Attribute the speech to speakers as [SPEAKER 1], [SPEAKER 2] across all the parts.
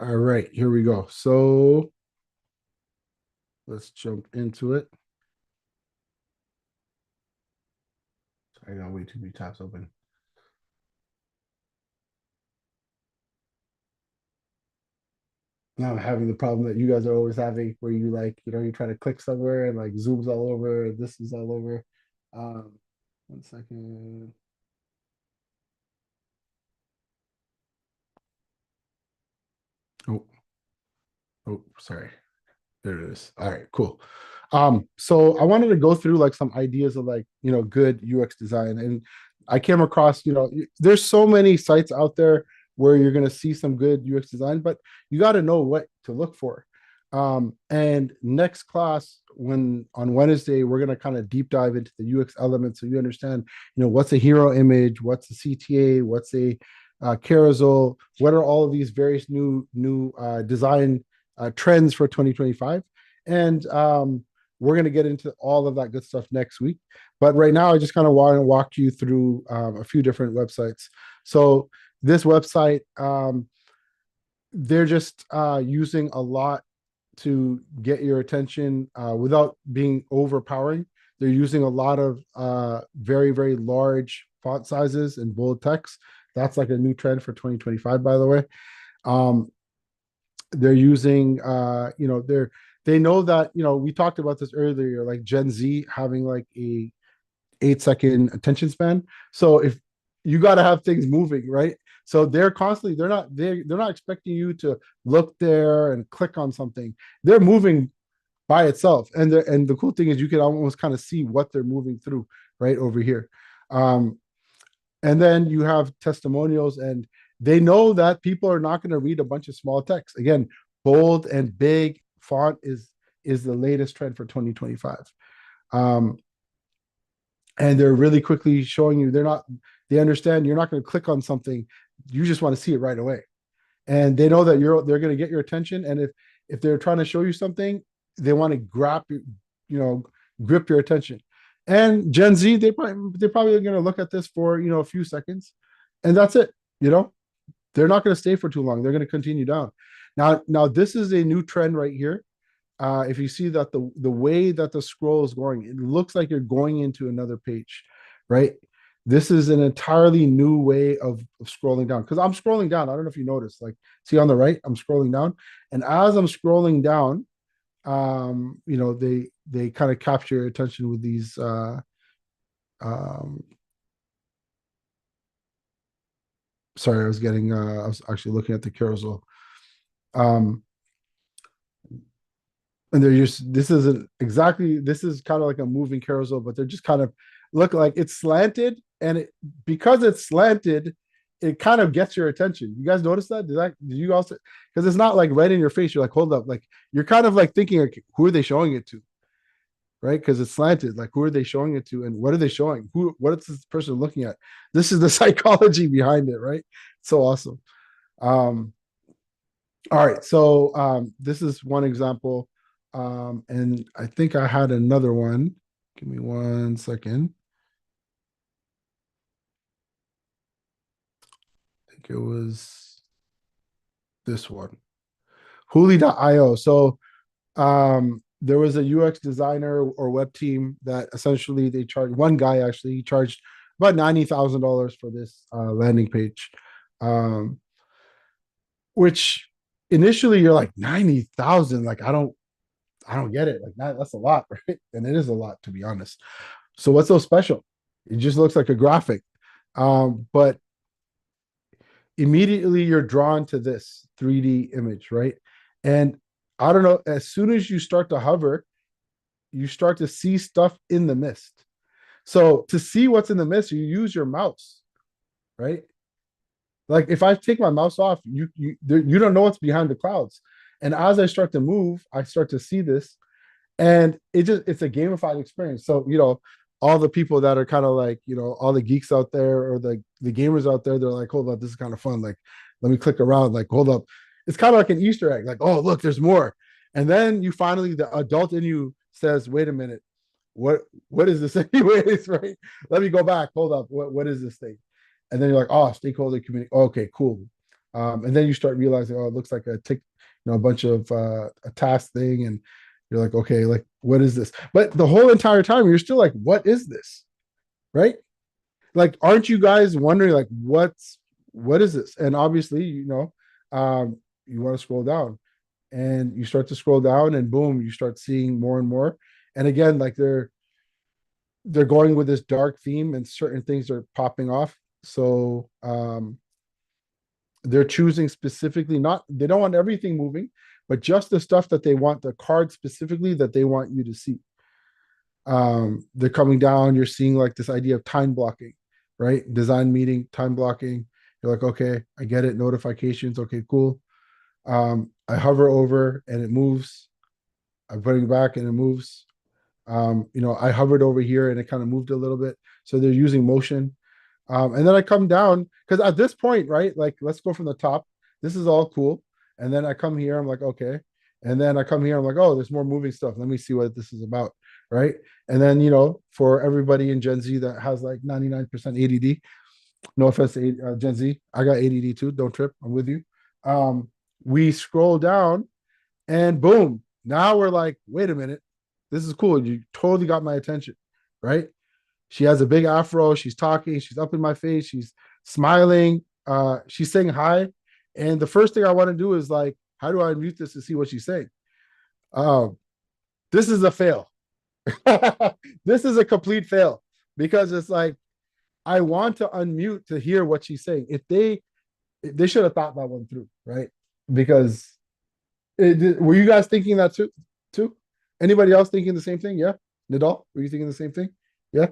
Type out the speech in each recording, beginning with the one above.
[SPEAKER 1] All right, here we go. So let's jump into it. I got way too many tabs open. Now I'm having the problem that you guys are always having where you you try to click somewhere and like zooms all over, this is all over. Um, 1 second. Oh, oh, sorry. There it is. All right, cool. So I wanted to go through like some ideas of good UX design. And I came across, there's so many sites out there where you're gonna see some good UX design, but you got to know what to look for. And next class, when on Wednesday, we're gonna kind of deep dive into the UX elements so you understand, what's a hero image, what's a CTA, what's a carousel, what are all of these various new design trends for 2025. And we're going to get into all of that good stuff next week. But right now, I just kind of want to walk you through a few different websites. So this website, they're just using a lot to get your attention without being overpowering. They're using a lot of very, very large font sizes and bold text. That's like a new trend for 2025, by the way. Um, they're using they know that we talked about this earlier, like Gen Z having like a 8 second attention span. So if you got to have things moving, right? So they're constantly, they're not expecting you to look there and click on something. They're moving by itself, and the cool thing is you can almost kind of see what they're moving through right over here. um and then you have testimonials, and they know that people are not going to read a bunch of small text. Again, bold and big font is the latest trend for 2025. um and they're really quickly showing you they understand you're not going to click on something, you just want to see it right away. And they know that they're going to get your attention, and if they're trying to show you something, they want to grip your attention. And Gen Z, they're probably going to look at this for a few seconds, and that's it. you know they're not going to stay for too long. They're going to continue down. Now this is a new trend right here. If you see that the way that the scroll is going, it looks like you're going into another page, right? This is an entirely new way of scrolling down, because I'm scrolling down. I don't know if you noticed, like, see on the right, I'm scrolling down, and as I'm scrolling down, they kind of capture your attention with these. Um, Sorry, I was actually looking at the carousel. Um, and they're just this is kind of like a moving carousel, but they're just kind of look like it's slanted, and because it's slanted, it kind of gets your attention. You guys notice that? Did you also, because it's not like right in your face, you're like, hold up, like you're kind of like thinking, like, who are they showing it to, right? Because it's slanted, like, who are they showing it to, and what are they showing, what is this person looking at? This is the psychology behind it, right? So awesome. um all right, so this is one example. And I think I had another one. Give me 1 second. I think it was this one, Hooli.io. So there was a UX designer or web team that essentially they charged one guy, actually, he charged about $90,000 for this landing page. Um, which initially you're like 90,000, like I don't get it. Like that's a lot, right? And it is a lot, to be honest. So what's so special? It just looks like a graphic. But immediately you're drawn to this 3D image, right? And I don't know, as soon as you start to hover, you start to see stuff in the mist. So to see what's in the mist, you use your mouse, right? Like if I take my mouse off, you don't know what's behind the clouds. And as I start to move, I start to see this, and it's a gamified experience. So all the people that are kind of like all the geeks out there, or the gamers out there, they're like, hold up, this is kind of fun, like let me click around, like hold up, it's kind of like an Easter egg, like, oh look, there's more. And then you finally, the adult in you says, wait a minute, what is this anyways, right? Let me go back, hold up, what is this thing? And then you're like, oh, stakeholder community, okay, cool. And then you start realizing, oh, it looks like a tick, a bunch of a task thing, and you're like, okay, like what is this? But the whole entire time you're still like, what is this? Right? Like, aren't you guys wondering like what is this? And obviously, you want to scroll down, and you start to scroll down, and boom, you start seeing more and more. And again, like they're going with this dark theme, and certain things are popping off. So they're choosing specifically, not, they don't want everything moving, but just the stuff that they want, the cards specifically that they want you to see. They're coming down, you're seeing like this idea of time blocking, right? Design meeting, time blocking. You're like, okay, I get it. Notifications, okay, cool. I hover over and it moves. I'm putting it back and it moves. I hovered over here and it kind of moved a little bit. So they're using motion. And then I come down because at this point, right? Like, let's go from the top. This is all cool. And then I come here, I'm like, okay. And then I come here, I'm like, oh, there's more moving stuff. Let me see what this is about. Right. And then, for everybody in Gen Z that has like 99% ADD, no offense to Gen Z, I got ADD too. Don't trip. I'm with you. We scroll down and boom, now we're like, wait a minute. This is cool. You totally got my attention. Right. She has a big afro. She's talking. She's up in my face. She's smiling. She's saying hi. And the first thing I want to do is like, how do I mute this to see what she's saying? Um, this is a fail. This is a complete fail because it's like I want to unmute to hear what she's saying. If they should have thought that one through, right? Because were you guys thinking that too? Too? Anybody else thinking the same thing? Yeah. Nadal, were you thinking the same thing? Yeah.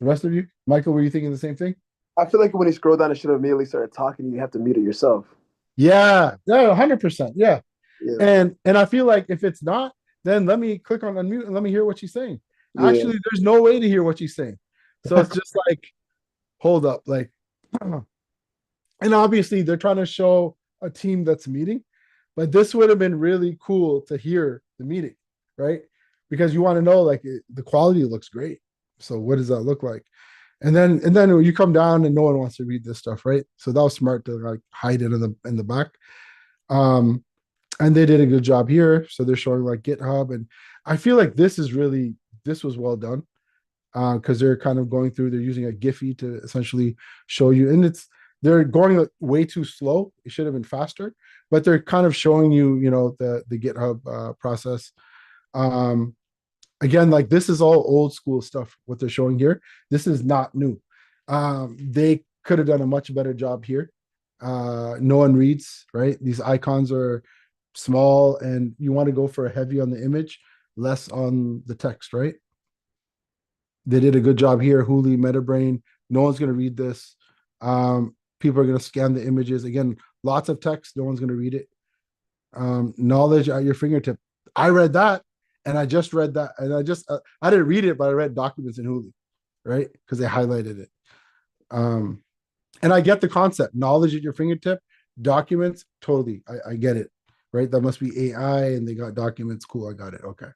[SPEAKER 1] The rest of you, Michael, were you thinking the same thing?
[SPEAKER 2] I feel like when you scroll down, it should have immediately started talking. You have to mute it yourself.
[SPEAKER 1] Yeah, yeah, 100%. Yeah.
[SPEAKER 2] Yeah,
[SPEAKER 1] And I feel like if it's not, then let me click on unmute and let me hear what she's saying.
[SPEAKER 2] yeah,
[SPEAKER 1] Actually, there's no way to hear what she's saying. So it's just like, hold up, like, and obviously they're trying to show a team that's meeting, but this would have been really cool to hear the meeting, right? Because you want to know like the quality looks great. So what does that look like? And then you come down and no one wants to read this stuff, right? So that was smart to like hide it in the back. Um, and they did a good job here. So they're showing like GitHub, and I feel like this was well done because they're kind of going through. They're using a Giphy to essentially show you, and they're going way too slow. It should have been faster, but they're kind of showing you, the GitHub process. Um, Again, like this is all old school stuff. What they're showing here, this is not new. They could have done a much better job here. No one reads, right? These icons are small, and you want to go for a heavy on the image, less on the text, right? They did a good job here. Hooli, MetaBrain. No one's going to read this. People are going to scan the images. Again, lots of text. No one's going to read it. Knowledge at your fingertip. I read that, and I just read that, and I didn't read it, but I read documents in Hooli, right? Because they highlighted it. Um, and I get the concept. Knowledge at your fingertip, documents, totally. I get it, right? That must be AI, and they got documents. Cool, I got it. Okay.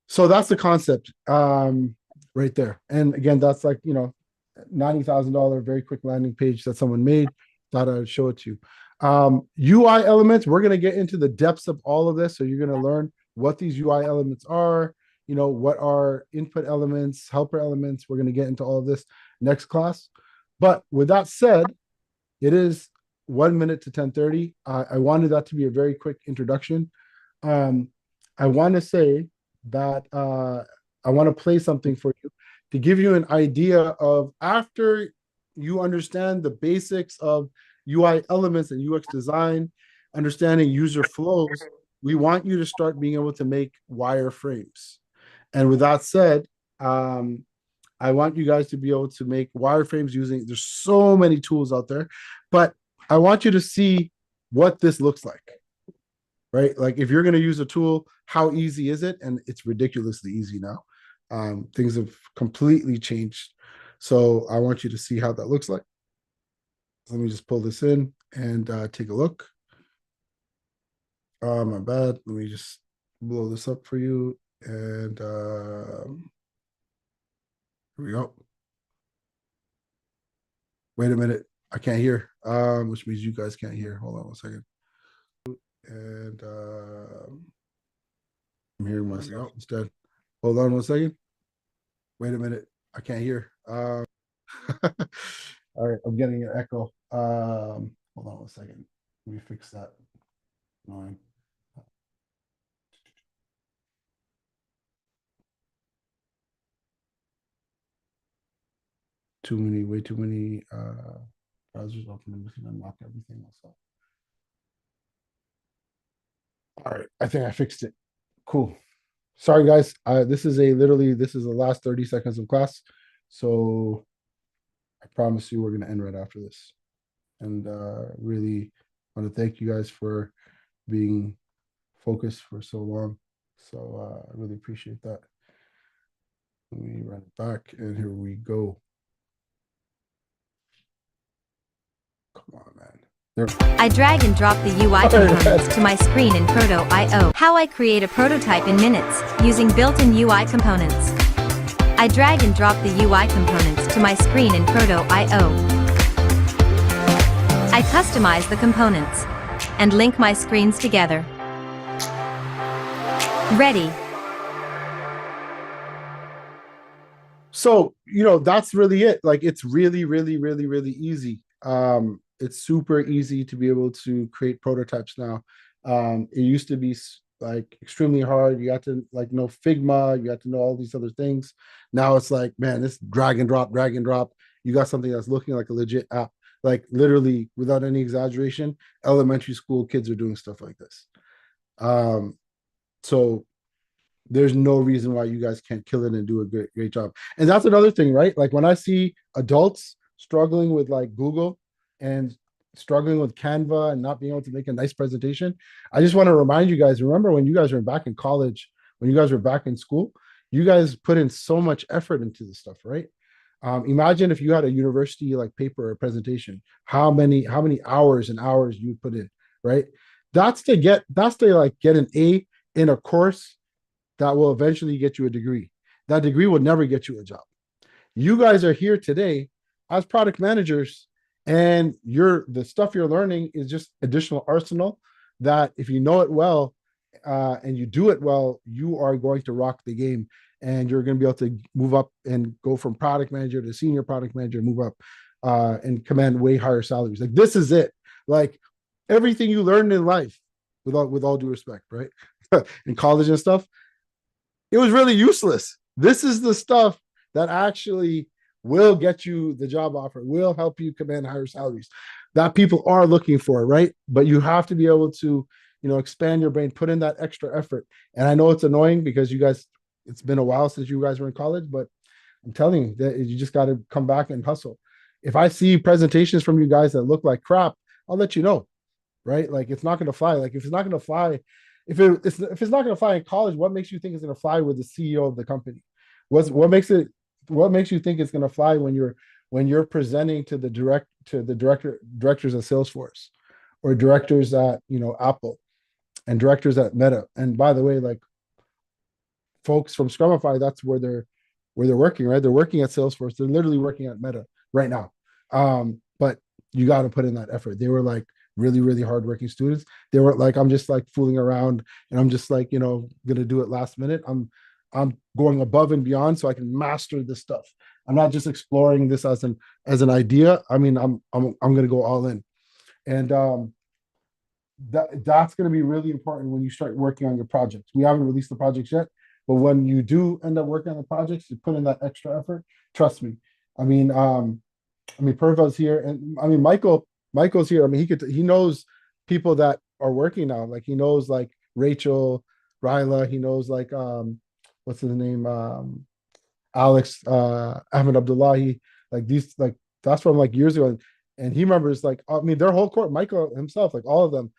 [SPEAKER 1] So that's the concept right there. And again, that's like, $90,000 very quick landing page that someone made. Thought I'd show it to you. UI elements, we're going to get into the depths of all of this. So you're going to learn what these UI elements are, what are input elements, helper elements. We're going to get into all of this next class. But with that said, it is 1 minute to 10:30. I wanted that to be a very quick introduction. Um, I want to say that I want to play something for you to give you an idea of after you understand the basics of UI elements and UX design, understanding user flows, we want you to start being able to make wireframes. And with that said, um, I want you guys to be able to make wireframes using, there's so many tools out there, but I want you to see what this looks like, right? Like if you're going to use a tool, how easy is it? And it's ridiculously easy now. Things have completely changed. So I want you to see how that looks like. Let me just pull this in and take a look. My bad. Let me just blow this up for you. And here we go. Wait a minute. I can't hear. Which means you guys can't hear. Hold on one second. And I'm hearing myself instead. Hold on one second. Wait a minute. I can't hear. All right, I'm getting an echo. Hold on one second. Let me fix that. Annoying. Way too many browsers open. I'm just gonna unlock everything else. All right, I think I fixed it. Cool. Sorry guys. This is the last 30 seconds of class. So I promise you we're gonna end right after this. And really want to thank you guys for being focused for so long. So I really appreciate that. Let me run it back and here we go. Come on, man.
[SPEAKER 3] I drag and drop the UI components to my screen in Proto.io. How I create a prototype in minutes, using built-in UI components. I drag and drop the UI components to my screen in Proto.io. I customize the components and link my screens together. Ready.
[SPEAKER 1] So, that's really it. Like, it's really, really, really, really easy. It's super easy to be able to create prototypes now. It used to be like extremely hard. You had to know Figma, you had to know all these other things. Now it's like, man, this drag and drop. You got something that's looking like a legit app. Like literally, without any exaggeration, elementary school kids are doing stuff like this. So there's no reason why you guys can't kill it and do a great job. And that's another thing, right? Like when I see adults struggling with like Google and struggling with Canva and not being able to make a nice presentation, I just want to remind you guys, remember when you guys were back in college, when you guys were back in school, you guys put in so much effort into this stuff, right? Imagine if you had a university like paper or presentation, how many hours and hours you put in, right? That's to get an A in a course that will eventually get you a degree. That degree will never get you a job. You guys are here today as product managers, and the stuff you're learning is just additional arsenal that if you know it well and you do it well, you are going to rock the game, and you're going to be able to move up and go from product manager to senior product manager, move up and command way higher salaries. Like this is it. Like everything you learned in life, with all due respect, right? In college and stuff, it was really useless. This is the stuff that actually will get you the job offer, will help you command higher salaries that people are looking for, right? But you have to be able to, expand your brain, put in that extra effort. And I know it's annoying because you guys, it's been a while since you guys were in college, but I'm telling you that you just got to come back and hustle. If I see presentations from you guys that look like crap, I'll let you know, right? Like it's not going to fly. Like if it's not going to fly, if it's not going to fly in college, what makes you think it's going to fly with the CEO of the company? What makes you think it's going to fly when you're presenting to the directors at Salesforce or directors at Apple and directors at Meta? And by the way, like folks from Scrumify, that's where they're working, right? They're working at Salesforce. They're literally working at Meta right now. But you got to put in that effort. They were like really, really hardworking students. They weren't like, I'm just like fooling around and I'm just like, gonna do it last minute. I'm going above and beyond so I can master this stuff. I'm not just exploring this as an idea. I mean, I'm gonna go all in. And that's gonna be really important when you start working on your projects. We haven't released the projects yet, but when you do end up working on the projects, you put in that extra effort. Trust me. I mean, Purva's here, and I mean Michael's here. I mean, he knows people that are working now. Like he knows like Rachel, Ryla. He knows like what's his name? Alex, Ahmed Abdullahi. Like these, like that's from like years ago, and he remembers like I mean their whole court. Michael himself, like all of them,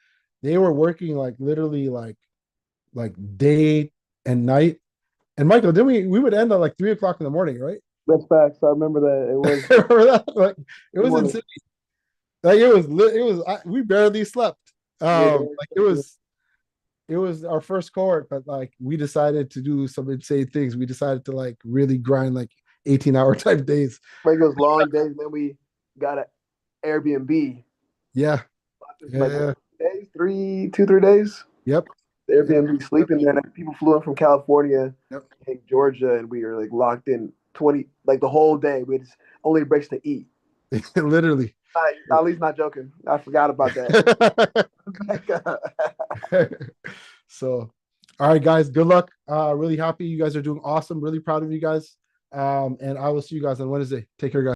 [SPEAKER 1] they were working like literally like day and night. And Michael, then we would end at like 3 o'clock in the morning, right?
[SPEAKER 2] That's facts. I remember that. It was
[SPEAKER 1] Remember that? Like it was insane. Like we barely slept. Like it was our first cohort, but like we decided to do some insane things. We decided to like really grind like 18-hour type days.
[SPEAKER 2] like those long days. Then we got Airbnb.
[SPEAKER 1] Yeah.
[SPEAKER 2] Like
[SPEAKER 1] Yeah.
[SPEAKER 2] days, 3 days.
[SPEAKER 1] Yep.
[SPEAKER 2] Airbnb sleeping there. Like, people flew in from California
[SPEAKER 1] Yep.
[SPEAKER 2] and Georgia, and we were like locked in 20, like the whole day. We had only breaks to eat.
[SPEAKER 1] Literally.
[SPEAKER 2] Ali's not joking. I forgot about that.
[SPEAKER 1] So, all right, guys, good luck. Really happy you guys are doing awesome. Really proud of you guys. And I will see you guys on Wednesday. Take care, guys.